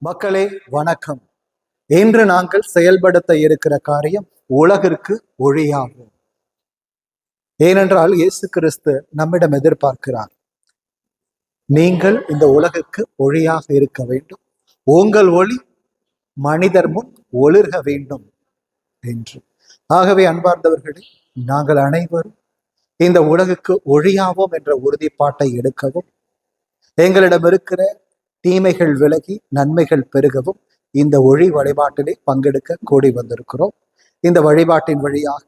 மக்களே வணக்கம். இன்று நாங்கள் செயல்படுத்த இருக்கிற காரியம் உலகிற்கு ஒளியாகும். ஏனென்றால் இயேசு கிறிஸ்து நம்மிடம் எதிர்பார்க்கிறார், நீங்கள் இந்த உலகிற்கு ஒளியாக இருக்க வேண்டும், உங்கள் ஒளி மனிதர் முன் ஒளிர்க வேண்டும் என்று. ஆகவே அன்பார்ந்தவர்களே, நாங்கள் அனைவரும் இந்த உலகுக்கு ஒளியாவோம் என்ற உறுதிப்பாட்டை எடுக்கவும், எங்களிடம் இருக்கிற தீமைகள் விலகி நன்மைகள் பெருகவும் இந்த ஒளி வழிபாட்டிலே பங்கெடுக்க கூடி வந்திருக்கிறோம். இந்த வழிபாட்டின் வழியாக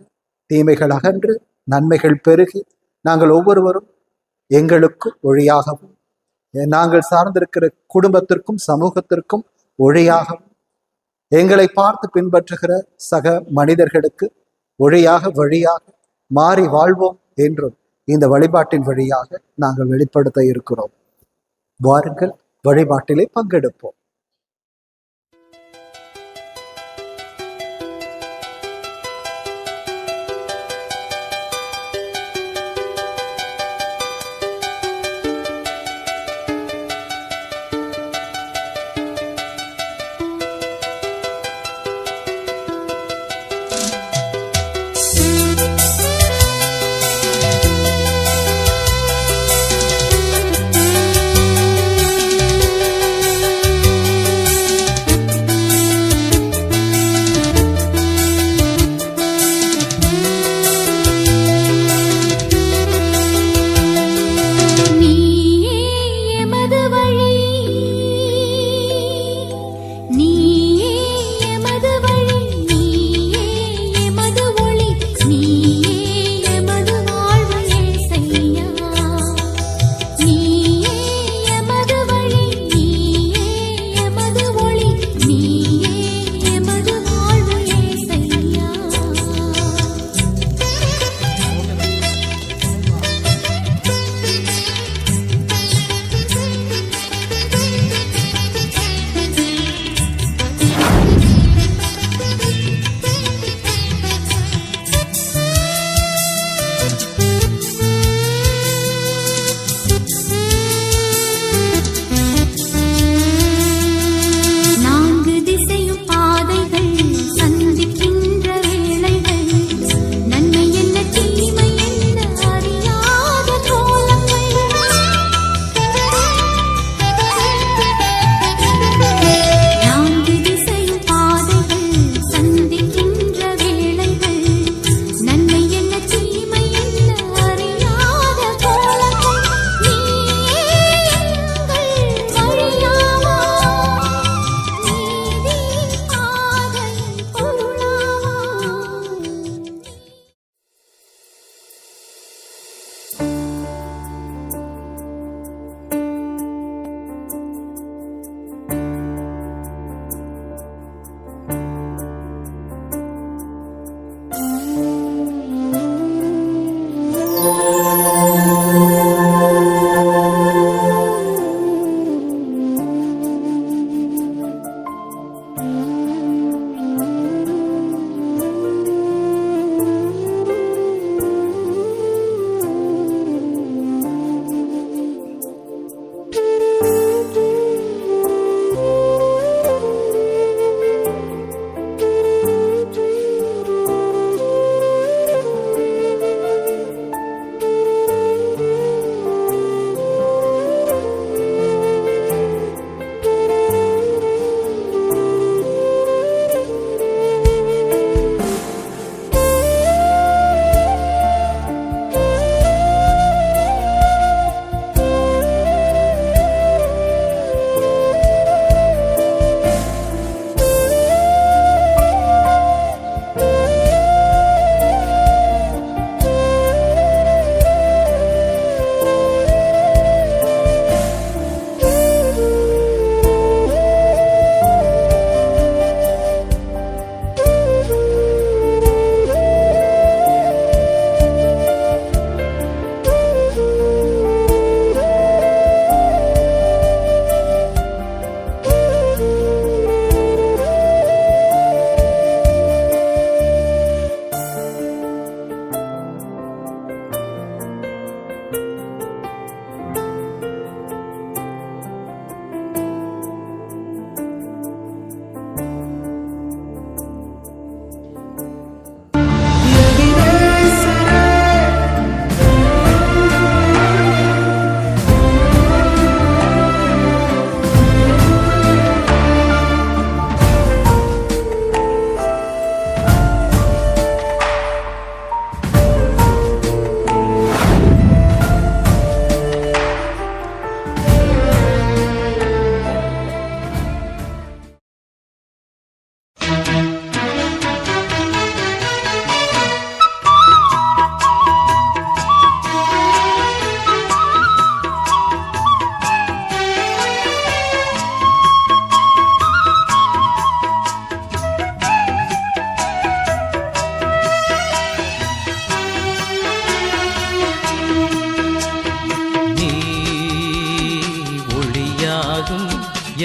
தீமைகள் அகன்று நன்மைகள் பெருகி நாங்கள் ஒவ்வொருவரும் எங்களுக்கு ஒளியாகவும், நாங்கள் சார்ந்திருக்கிற குடும்பத்திற்கும் சமூகத்திற்கும் ஒளியாகவும், எங்களை பார்த்து பின்பற்றுகிற சக மனிதர்களுக்கு ஒளியாக வழியாக மாறி வாழ்வோம் என்றும் இந்த வழிபாட்டின் வழியாக நாங்கள் வெளிப்படுத்த இருக்கிறோம். வாருங்கள், வழிபாட்டிலே பங்கெடுப்போம்.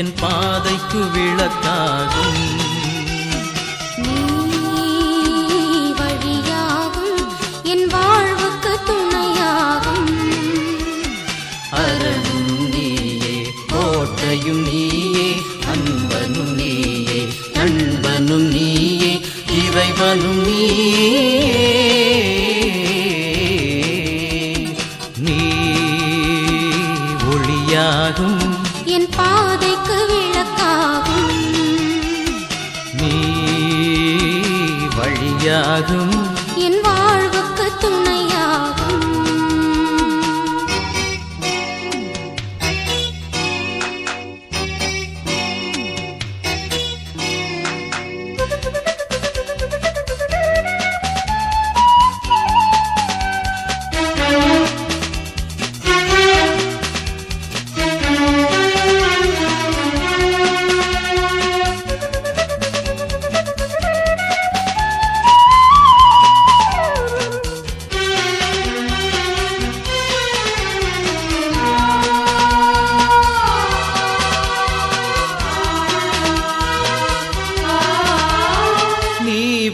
என் பாதைக்கு விளக்காகும். நீ வழியாகும், என் வாழ்வுக்கு துணையாகும். அரணும் நீயே, கோட்டையும் நீயே, அன்பனும் நீயே, நண்பனும் நீயே, இறைவனும் நீயே. நீ ஒளியாகும், என் பாதைக்கு விளக்காகும். நீ வழியாகும், என் வாழ்வுக்கு துணையாகும்.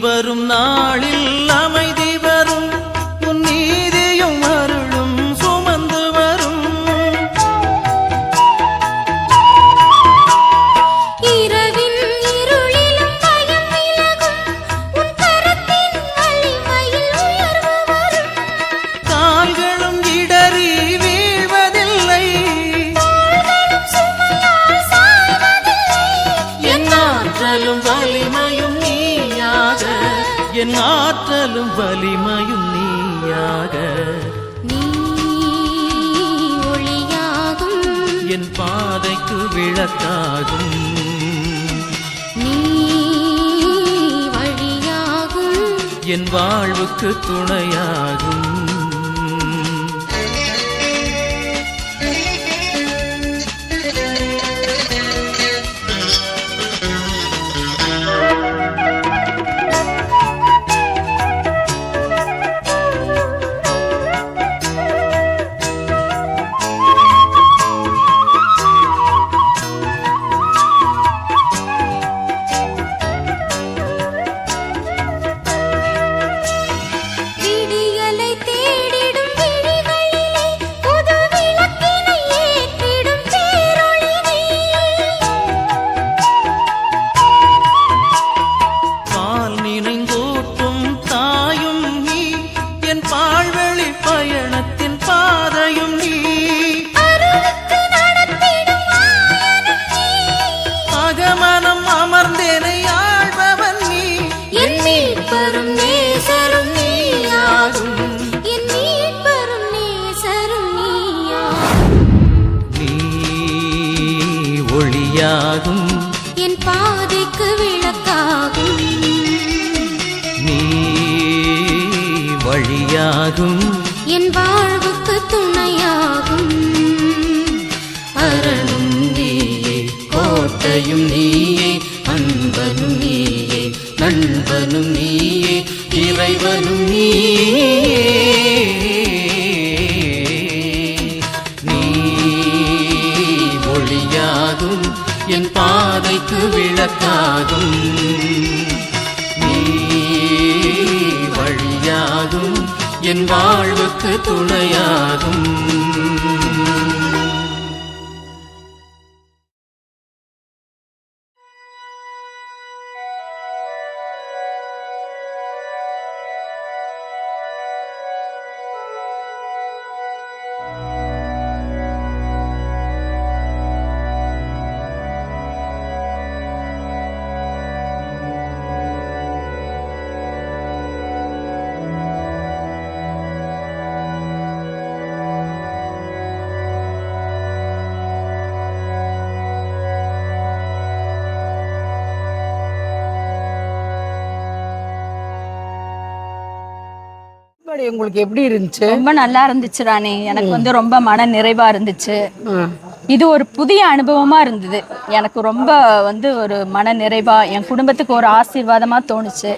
வரும் நாளில் அமைதி வரும், உன் நீதியும் அருளும் சுமந்து வரும். இரவின் இருளிலும் பயம் விலகும், உன் கரத்தின் வலிமையில் உயர்வு வரும். கால்களும் இடறி வீழ்வதில்லை, தோள்களும் சுமையால் சாய்வதில்லை. என் ஆற்றலும் வலிமையும் நீயாக, என் ஆற்றலும் வலிமையும் நீயாக. நீ ஒளியாகும், என் பாதைக்கு விளக்காகும். நீ வழியாகும், என் வாழ்வுக்கு துணையாகும். விடியலை தேடிடும் விழிகளிலே புது விளக்கினை ஏற்றிடும் பேரொளி நீ. பால் நினைந்தூட்டும் தாயும் நீ, என் பால்வெளி பயணத்தின் பாதையும் நீ. அருளுக்கு நடத்திடும் ஆயனும் நீ. அகமனம் அமர்ந்தேனை ஆழ்பவன் நீ. என் மீட்பரும் நேசரும் நீயாகும், என் மீட்பரும் நேசரும் நீயாகும். நீ ஒளியாகும், என் பாதைக்கு விளக்காகும். நீ வழியாகும், என் வாழ்வுக்கு துணையாகும். அரணும் நீயே, கோட்டையும் நீயே, அன்பனும் நீயே, நண்பனும் நீயே, இறைவனும் நீயே. நீ ஒளியாகும், என் பாதைக்கு விளக்காகும். நீ வழியாகும், என் வாழ்வுக்கு துணையாகும். உங்களுக்கு எப்படி இருந்துச்சு? ரொம்ப நல்லா இருந்துச்சு ராணி. எனக்கு வந்து ரொம்ப மன நிறைவா இருந்துச்சு. இது ஒரு புதிய அனுபவமா இருந்தது. எனக்கு ரொம்ப வந்து ஒரு மன நிறைவா, என் குடும்பத்துக்கு ஒரு ஆசீர்வாதமா தோணுச்சு.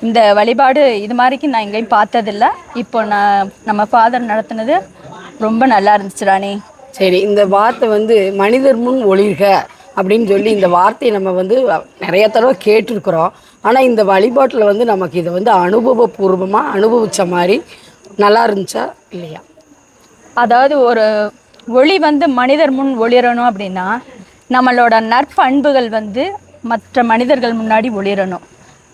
இந்த வழிபாடு இது மாதிரிக்கு நான் எங்கேயும் பார்த்ததில்ல. இப்போ நம்ம ஃபாதர் நடத்தினது ரொம்ப நல்லா இருந்துச்சு ராணி. சரி, இந்த வார்த்தை வந்து மனிதர் முன் ஒளிர்க அப்படின்னு சொல்லி இந்த வார்த்தையை நம்ம வந்து நிறைய தடவை கேட்டிருக்கிறோம். ஆனால் இந்த வழிபாட்டில் வந்து நமக்கு இதை வந்து அனுபவபூர்வமாக அனுபவித்த மாதிரி நல்லா இருந்துச்சா இல்லையா? அதாவது ஒரு ஒளி வந்து மனிதர் முன் ஒளிரணும் அப்படின்னா நம்மளோட நற்பண்புகள் வந்து மற்ற மனிதர்கள் முன்னாடி ஒளிரணும்.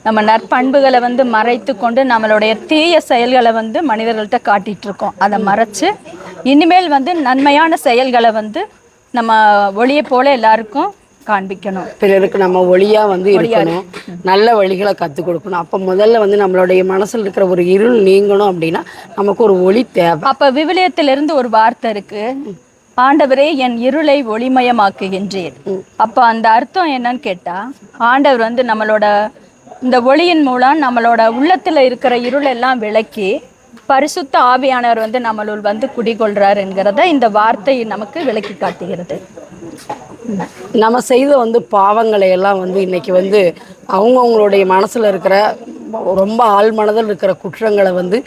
நம்ம நற்பண்புகளை வந்து மறைத்து கொண்டு நம்மளுடைய தீய செயல்களை வந்து மனிதர்கள்ட்ட காட்டிகிட்டு இருக்கோம். அதை மறைச்சு இனிமேல் வந்து நன்மையான செயல்களை வந்து நம்ம ஒளியை போல எல்லாருக்கும் காண்பிக்கணும். பிறருக்கு நம்ம ஒளியாக வந்து இருக்கணும், நல்ல வழிகளை கற்றுக் கொடுக்கணும். அப்போ முதல்ல வந்து நம்மளுடைய மனசில் இருக்கிற ஒரு இருள் நீங்கணும் அப்படின்னா நமக்கு ஒரு ஒளி தேவை. அப்போ விவிலியத்திலிருந்து ஒரு வார்த்தை இருக்கு, ஆண்டவரே என் இருளை ஒளிமயமாக்குகின்றேன். அப்போ அந்த அர்த்தம் என்னன்னு கேட்டா, ஆண்டவர் வந்து நம்மளோட இந்த ஒளியின் மூலம் நம்மளோட உள்ளத்துல இருக்கிற இருள் எல்லாம் விளக்கி பரிசுத்த ஆவியானவர் வந்து நம்மளுள் வந்து குடிகொள்றார் என்கிறத இந்த வார்த்தை நமக்கு விளக்கி காட்டுகிறது. நம்ம செய்த வந்து பாவங்களை எல்லாம் வந்து இன்னைக்கு வந்து அவங்கவுங்களுடைய மனசில் இருக்கிற ரொம்ப ஆழ்மனதில் இருக்கிற குற்றங்களை வந்து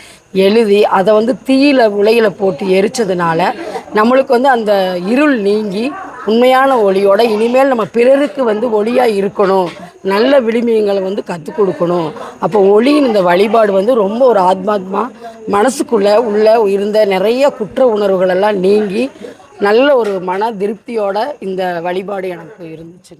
எழுதி அதை வந்து தீயில உலையில போட்டு எரிச்சதுனால நம்மளுக்கு வந்து அந்த இருள் நீங்கி உண்மையான ஒளியோட இனிமேல் நம்ம பிறருக்கு வந்து ஒளியாக இருக்கணும், நல்ல விளிமியங்களை வந்து கற்றுக் கொடுக்கணும். அப்போ ஒளியின் இந்த வழிபாடு வந்து ரொம்ப ஒரு ஆத்மாத்மா மனசுக்குள்ளே இருந்த நிறைய குற்ற உணர்வுகளெல்லாம் நீங்கி நல்ல ஒரு மன திருப்தியோட இந்த வழிபாடு எனக்கு இருந்துச்சு.